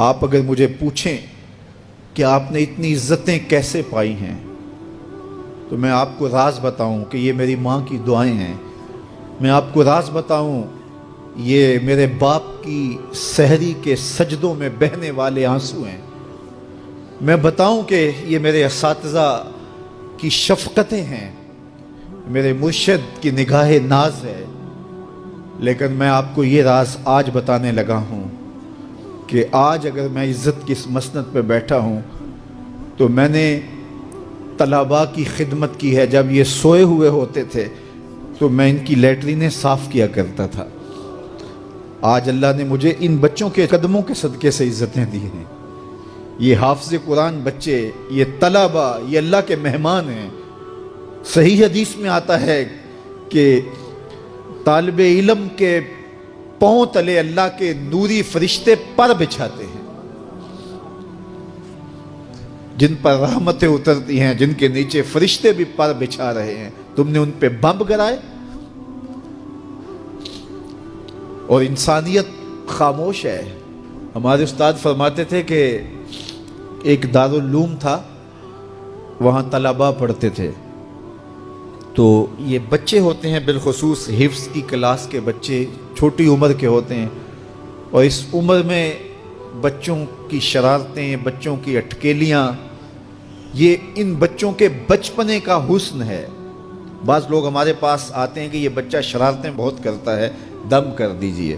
آپ اگر مجھے پوچھیں کہ آپ نے اتنی عزتیں کیسے پائی ہیں تو میں آپ کو راز بتاؤں کہ یہ میری ماں کی دعائیں ہیں. میں آپ کو راز بتاؤں یہ میرے باپ کی سحری کے سجدوں میں بہنے والے آنسو ہیں. میں بتاؤں کہ یہ میرے اساتذہ کی شفقتیں ہیں، میرے مرشد کی نگاہ ناز ہے. لیکن میں آپ کو یہ راز آج بتانے لگا ہوں کہ آج اگر میں عزت کی اس مسند پہ بیٹھا ہوں تو میں نے طلباء کی خدمت کی ہے. جب یہ سوئے ہوئے ہوتے تھے تو میں ان کی لیٹرینیں صاف کیا کرتا تھا. آج اللہ نے مجھے ان بچوں کے قدموں کے صدقے سے عزتیں دی ہیں. یہ حافظ قرآن بچے، یہ طلباء، یہ اللہ کے مہمان ہیں. صحیح حدیث میں آتا ہے کہ طالب علم کے پاؤں تلے اللہ کے نوری فرشتے پر بچھاتے ہیں، جن پر رحمتیں اترتی ہیں، جن کے نیچے فرشتے بھی پر بچھا رہے ہیں. تم نے ان پہ بم گرائے اور انسانیت خاموش ہے. ہمارے استاد فرماتے تھے کہ ایک دارالعلوم تھا، وہاں طلباء پڑھتے تھے. تو یہ بچے ہوتے ہیں، بالخصوص حفظ کی کلاس کے بچے چھوٹی عمر کے ہوتے ہیں، اور اس عمر میں بچوں کی شرارتیں، بچوں کی اٹکیلیاں، یہ ان بچوں کے بچپنے کا حسن ہے. بعض لوگ ہمارے پاس آتے ہیں کہ یہ بچہ شرارتیں بہت کرتا ہے، دم کر دیجئے.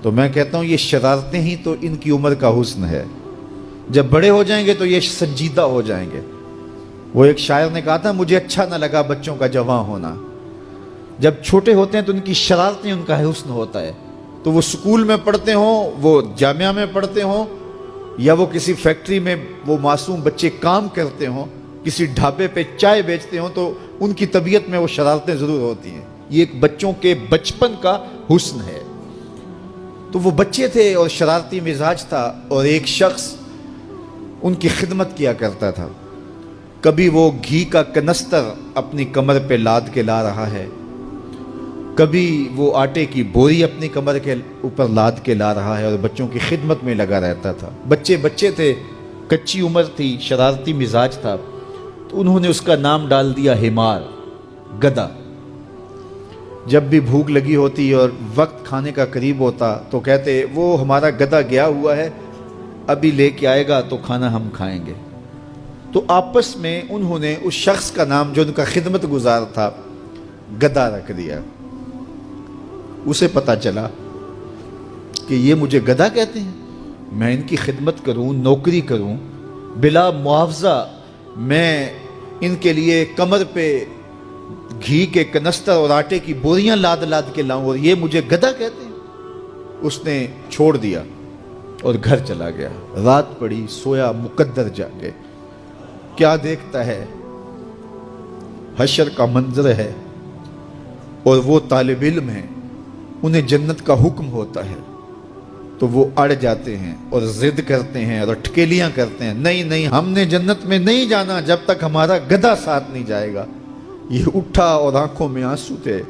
تو میں کہتا ہوں یہ شرارتیں ہی تو ان کی عمر کا حسن ہے. جب بڑے ہو جائیں گے تو یہ سنجیدہ ہو جائیں گے. وہ ایک شاعر نے کہا تھا، مجھے اچھا نہ لگا بچوں کا جواں ہونا. جب چھوٹے ہوتے ہیں تو ان کی شرارتیں ان کا حسن ہوتا ہے. تو وہ سکول میں پڑھتے ہوں، وہ جامعہ میں پڑھتے ہوں، یا وہ کسی فیکٹری میں وہ معصوم بچے کام کرتے ہوں، کسی ڈھابے پہ چائے بیچتے ہوں، تو ان کی طبیعت میں وہ شرارتیں ضرور ہوتی ہیں. یہ ایک بچوں کے بچپن کا حسن ہے. تو وہ بچے تھے اور شرارتی مزاج تھا، اور ایک شخص ان کی خدمت کیا کرتا تھا. کبھی وہ گھی کا کنستر اپنی کمر پہ لاد کے لا رہا ہے، کبھی وہ آٹے کی بوری اپنی کمر کے اوپر لاد کے لا رہا ہے، اور بچوں کی خدمت میں لگا رہتا تھا. بچے تھے، کچی عمر تھی، شرارتی مزاج تھا. تو انہوں نے اس کا نام ڈال دیا حمار، گدھا. جب بھی بھوک لگی ہوتی اور وقت کھانے کا قریب ہوتا تو کہتے وہ ہمارا گدھا گیا ہوا ہے، ابھی لے کے آئے گا تو کھانا ہم کھائیں گے. تو آپس میں انہوں نے اس شخص کا نام جو ان کا خدمت گزار تھا گدھا رکھ دیا. اسے پتا چلا کہ یہ مجھے گدھا کہتے ہیں، میں ان کی خدمت کروں، نوکری کروں، بلا معاوضہ میں ان کے لیے کمر پہ گھی کے کنستر اور آٹے کی بوریاں لاد لاد کے لاؤں، اور یہ مجھے گدھا کہتے ہیں. اس نے چھوڑ دیا اور گھر چلا گیا. رات پڑی، سویا، مقدر جاگے. کیا دیکھتا ہے؟ حشر کا منظر ہے، اور وہ طالب علم ہیں، انہیں جنت کا حکم ہوتا ہے. تو وہ اڑ جاتے ہیں اور ضد کرتے ہیں اور اٹکیلیاں کرتے ہیں، نہیں ہم نے جنت میں نہیں جانا جب تک ہمارا گدھا ساتھ نہیں جائے گا. یہ اٹھا اور آنکھوں میں آنسو تھے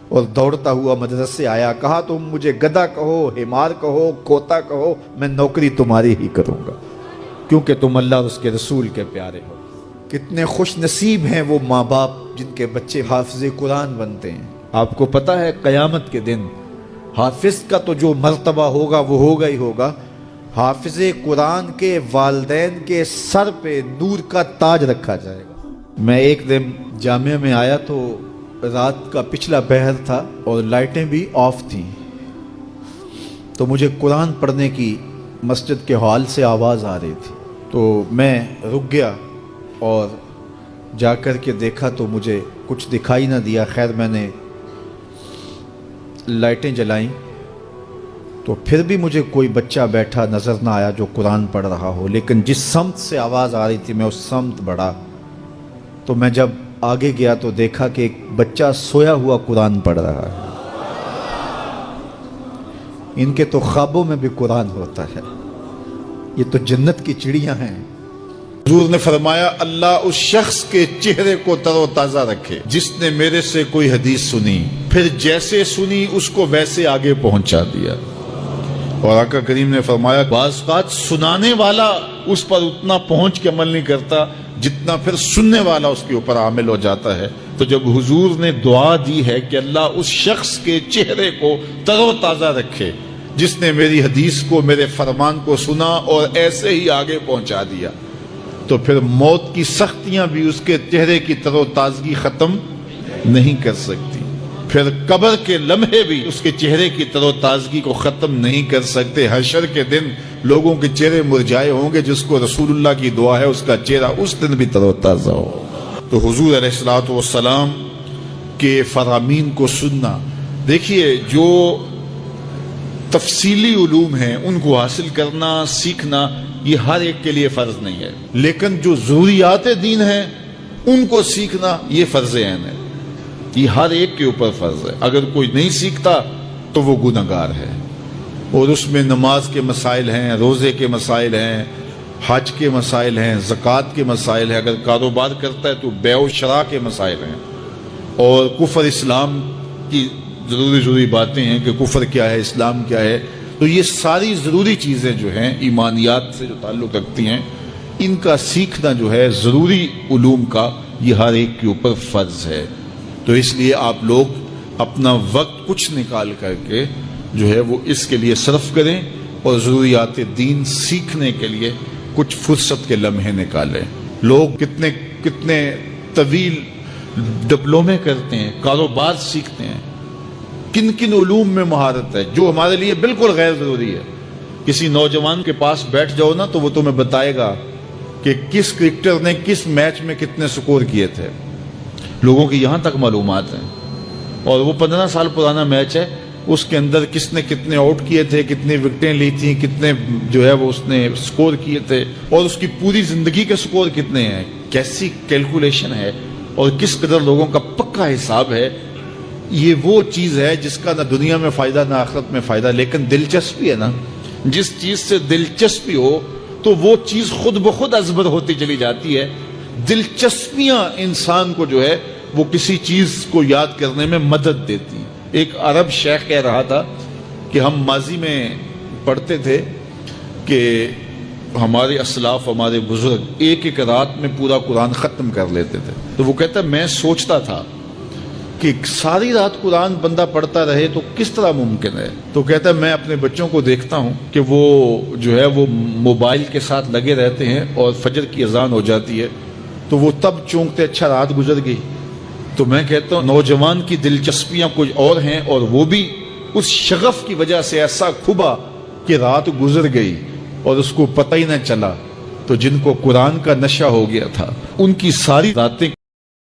اور دوڑتا ہوا مدرسے آیا. کہا تم مجھے گدھا کہو، حمار کہو، کوتا کہو، میں نوکری تمہاری ہی کروں گا، کیونکہ تم اللہ اور اس کے رسول کے پیارے ہو. کتنے خوش نصیب ہیں وہ ماں باپ جن کے بچے حافظ قرآن بنتے ہیں. آپ کو پتہ ہے قیامت کے دن حافظ کا تو جو مرتبہ ہوگا وہ ہوگا ہی ہوگا. حافظ قرآن کے والدین کے سر پہ نور کا تاج رکھا جائے گا. میں ایک دن جامعہ میں آیا تو رات کا پچھلا پہر تھا اور لائٹیں بھی آف تھیں. تو مجھے قرآن پڑھنے کی مسجد کے ہال سے آواز آ رہی تھی. تو میں رک گیا اور جا کر کے دیکھا تو مجھے کچھ دکھائی نہ دیا. خیر میں نے لائٹیں جلائیں تو پھر بھی مجھے کوئی بچہ بیٹھا نظر نہ آیا جو قرآن پڑھ رہا ہو. لیکن جس سمت سے آواز آ رہی تھی میں اس سمت بڑھا. تو میں جب آگے گیا تو دیکھا کہ ایک بچہ سویا ہوا قرآن پڑھ رہا ہے. ان کے تو خوابوں میں بھی قرآن ہوتا ہے. یہ تو جنت کی چڑیاں ہیں. حضور نے فرمایا اللہ اس شخص کے چہرے کو تر و تازہ رکھے جس نے میرے سے کوئی حدیث سنی، پھر جیسے سنی اس کو ویسے آگے پہنچا دیا. اور آقا کریم نے فرمایا بعض اوقات سنانے والا اس پر اتنا پہنچ کے عمل نہیں کرتا جتنا پھر سننے والا اس کے اوپر عامل ہو جاتا ہے. تو جب حضور نے دعا دی ہے کہ اللہ اس شخص کے چہرے کو تر و تازہ رکھے جس نے میری حدیث کو، میرے فرمان کو سنا اور ایسے ہی آگے پہنچا دیا، تو پھر موت کی سختیاں بھی اس کے چہرے کی تر و تازگی ختم نہیں کر سکتی، پھر قبر کے لمحے بھی اس کے چہرے کی تر و تازگی کو ختم نہیں کر سکتے. حشر کے دن لوگوں کے چہرے مرجھائے ہوں گے، جس کو رسول اللہ کی دعا ہے اس کا چہرہ اس دن بھی تر و تازہ ہو. تو حضور علیہ الصلوۃ والسلام کے فرامین کو سننا، دیکھیے جو تفصیلی علوم ہیں ان کو حاصل کرنا، سیکھنا، یہ ہر ایک کے لیے فرض نہیں ہے، لیکن جو ضروریات دین ہیں ان کو سیکھنا یہ فرض عین ہے، یہ ہر ایک کے اوپر فرض ہے. اگر کوئی نہیں سیکھتا تو وہ گنہگار ہے. اور اس میں نماز کے مسائل ہیں، روزے کے مسائل ہیں، حج کے مسائل ہیں، زکوٰۃ کے مسائل ہیں، اگر کاروبار کرتا ہے تو بیع و شراء کے مسائل ہیں، اور کفر اسلام کی ضروری باتیں ہیں کہ کفر کیا ہے، اسلام کیا ہے. تو یہ ساری ضروری چیزیں جو ہیں ایمانیات سے جو تعلق رکھتی ہیں، ان کا سیکھنا جو ہے ضروری علوم کا، یہ ہر ایک کے اوپر فرض ہے. تو اس لیے آپ لوگ اپنا وقت کچھ نکال کر کے جو ہے وہ اس کے لیے صرف کریں اور ضروریات دین سیکھنے کے لیے کچھ فرصت کے لمحے نکالیں. لوگ کتنے طویل ڈپلومے کرتے ہیں، کاروبار سیکھتے ہیں، کن علوم میں مہارت ہے جو ہمارے لیے بالکل غیر ضروری ہے. کسی نوجوان کے پاس بیٹھ جاؤ نا تو وہ تمہیں بتائے گا کہ کس کرکٹر نے کس میچ میں کتنے سکور کیے تھے. لوگوں کی یہاں تک معلومات ہیں، اور وہ 15 سال پرانا میچ ہے، اس کے اندر کس نے کتنے آؤٹ کیے تھے، کتنی وکٹیں لی تھیں، کتنے جو ہے وہ اس نے سکور کیے تھے، اور اس کی پوری زندگی کے سکور کتنے ہیں، کیسی کیلکولیشن ہے، اور کس قدر لوگوں کا پکا حساب ہے. یہ وہ چیز ہے جس کا نہ دنیا میں فائدہ نہ آخرت میں فائدہ، لیکن دلچسپی ہے نا. جس چیز سے دلچسپی ہو تو وہ چیز خود بخود ازبر ہوتی چلی جاتی ہے. دلچسپیاں انسان کو جو ہے وہ کسی چیز کو یاد کرنے میں مدد دیتی. ایک عرب شیخ کہہ رہا تھا کہ ہم ماضی میں پڑھتے تھے کہ ہمارے اسلاف، ہمارے بزرگ ایک رات میں پورا قرآن ختم کر لیتے تھے. تو وہ کہتا ہے میں سوچتا تھا کہ ساری رات قرآن بندہ پڑھتا رہے تو کس طرح ممکن ہے. تو کہتا ہے میں اپنے بچوں کو دیکھتا ہوں کہ وہ جو ہے وہ موبائل کے ساتھ لگے رہتے ہیں، اور فجر کی اذان ہو جاتی ہے تو وہ تب چونکتے اچھا رات گزر گئی. تو میں کہتا ہوں نوجوان کی دلچسپیاں کچھ اور ہیں، اور وہ بھی اس شغف کی وجہ سے ایسا کھبا کہ رات گزر گئی اور اس کو پتہ ہی نہ چلا. تو جن کو قرآن کا نشہ ہو گیا تھا ان کی ساری راتیں